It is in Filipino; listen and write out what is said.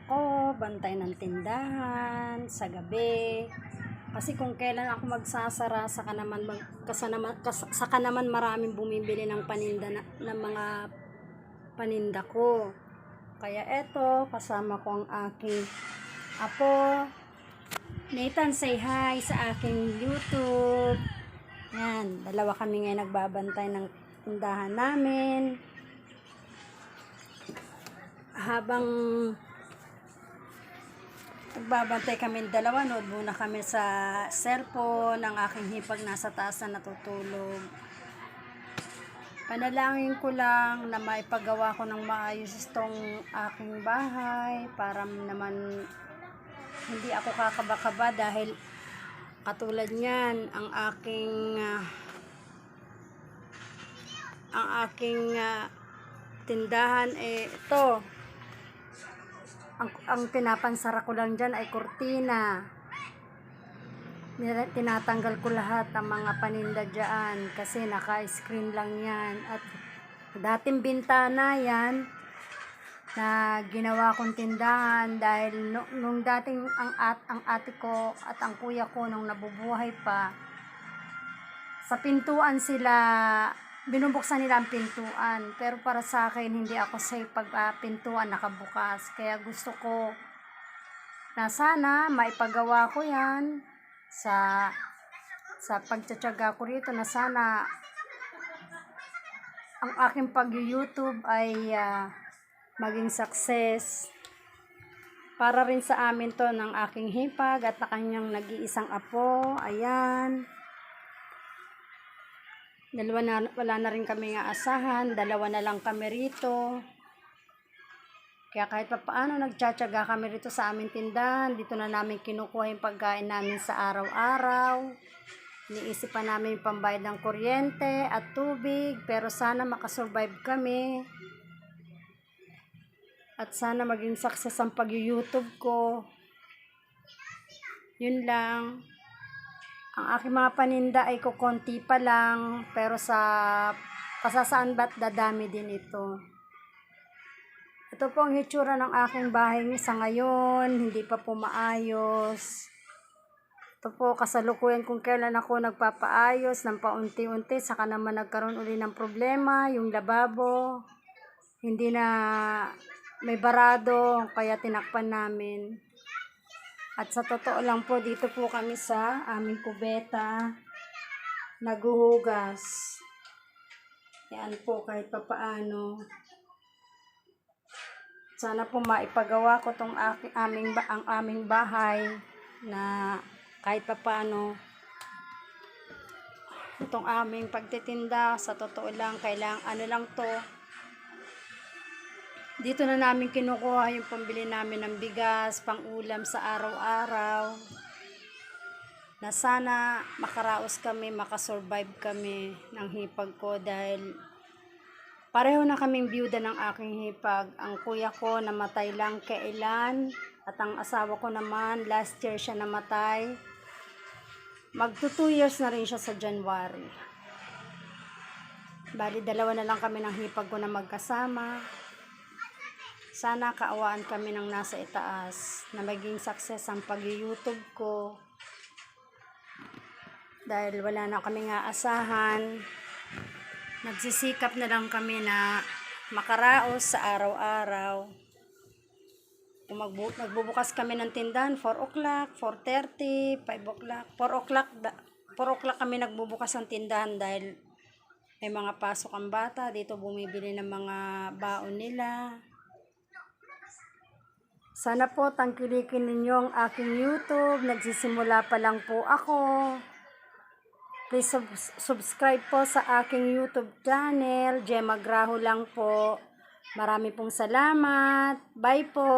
ako, bantay ng tindahan, sa gabi. Kasi kung kailan ako magsasara, saka naman maraming bumibili ng paninda ng mga paninda ko. Kaya eto, kasama ko ang aking apo. Nathan, say hi sa aking YouTube. Yan, dalawa kami ngayon nagbabantay ng tindahan namin. Habang nagbabantay kami dalawa, nood muna kami sa cellphone. Ang aking hipag nasa taas na natutulog. Panalangin ko lang na maipagawa ko ng maayos itong aking bahay para naman hindi ako kakaba-kaba dahil katulad niyan ang aking tindahan ito. Ang pinapansara ko lang dyan ay kurtina. Tinatanggal ko lahat ng mga paninda dyan kasi naka-screen lang yan. At dating bintana yan na ginawa kong tindahan dahil nung dating ang ate ko at ang kuya ko nung nabubuhay pa, sa pintuan sila, binubuksan nila ang pintuan, pero para sa akin hindi ako safe pag pintuan nakabukas. Kaya gusto ko na sana maipagawa ko yan sa pagtsatsaga ko rito, na sana ang aking pag-YouTube ay maging success para rin sa amin to ng aking hipag at na kanyang nag-iisang apo. Ayan, wala na rin kami nga asahan, dalawa na lang kami rito. Kaya kahit pa paano nagtsatsaga kami rito sa aming tindahan. Dito na namin kinukuha yung pagkain namin sa araw-araw. Iniisip pa namin yung pambayad ng kuryente at tubig, pero sana makasurvive kami. At sana maging success ang pag-YouTube ko. Yun lang. Ang aking mga paninda ay kukonti pa lang, pero sa kasasaan ba't dadami din ito. Ito po ang hitsura ng aking bahay sa ngayon, hindi pa po maayos. Ito po kasalukuyan kung kailan ako nagpapaayos ng paunti-unti, saka naman nagkaroon uli ng problema, yung lababo. Hindi na may barado, kaya tinakpan namin. At sa totoo lang po, dito po kami sa aming kubeta naghuhugas. Yan po, kahit pa paano. Sana po maipagawa ko ang aming bahay na kahit pa paano itong aming pagtitinda. Sa totoo lang, kailangan lang to. Dito na namin kinukuha yung pambili namin ng bigas, pang-ulam sa araw-araw. Na sana makaraos kami, makasurvive kami ng hipag ko dahil pareho na kaming byuda ng aking hipag. Ang kuya ko namatay lang kailan at ang asawa ko naman last year siya namatay. Magto 2 years na rin siya sa January. Bali dalawa na lang kami ng hipag ko na magkasama. Sana kaawaan kami ng nasa itaas na maging success ang pag-YouTube ko. Dahil wala na kami nga asahan. Nagsisikap na lang kami na makaraos sa araw-araw. Kung magbubukas kami ng tindahan, 4 o'clock, 4:30, 5 o'clock, 4 o'clock kami nagbubukas ng tindahan dahil may mga pasok ang bata. Dito bumibili ng mga baon nila. Sana po tangkilikin ninyo ang aking YouTube. Nagsisimula pa lang po ako. Please subscribe po sa aking YouTube channel. Gemma Graho lang po. Marami pong salamat. Bye po.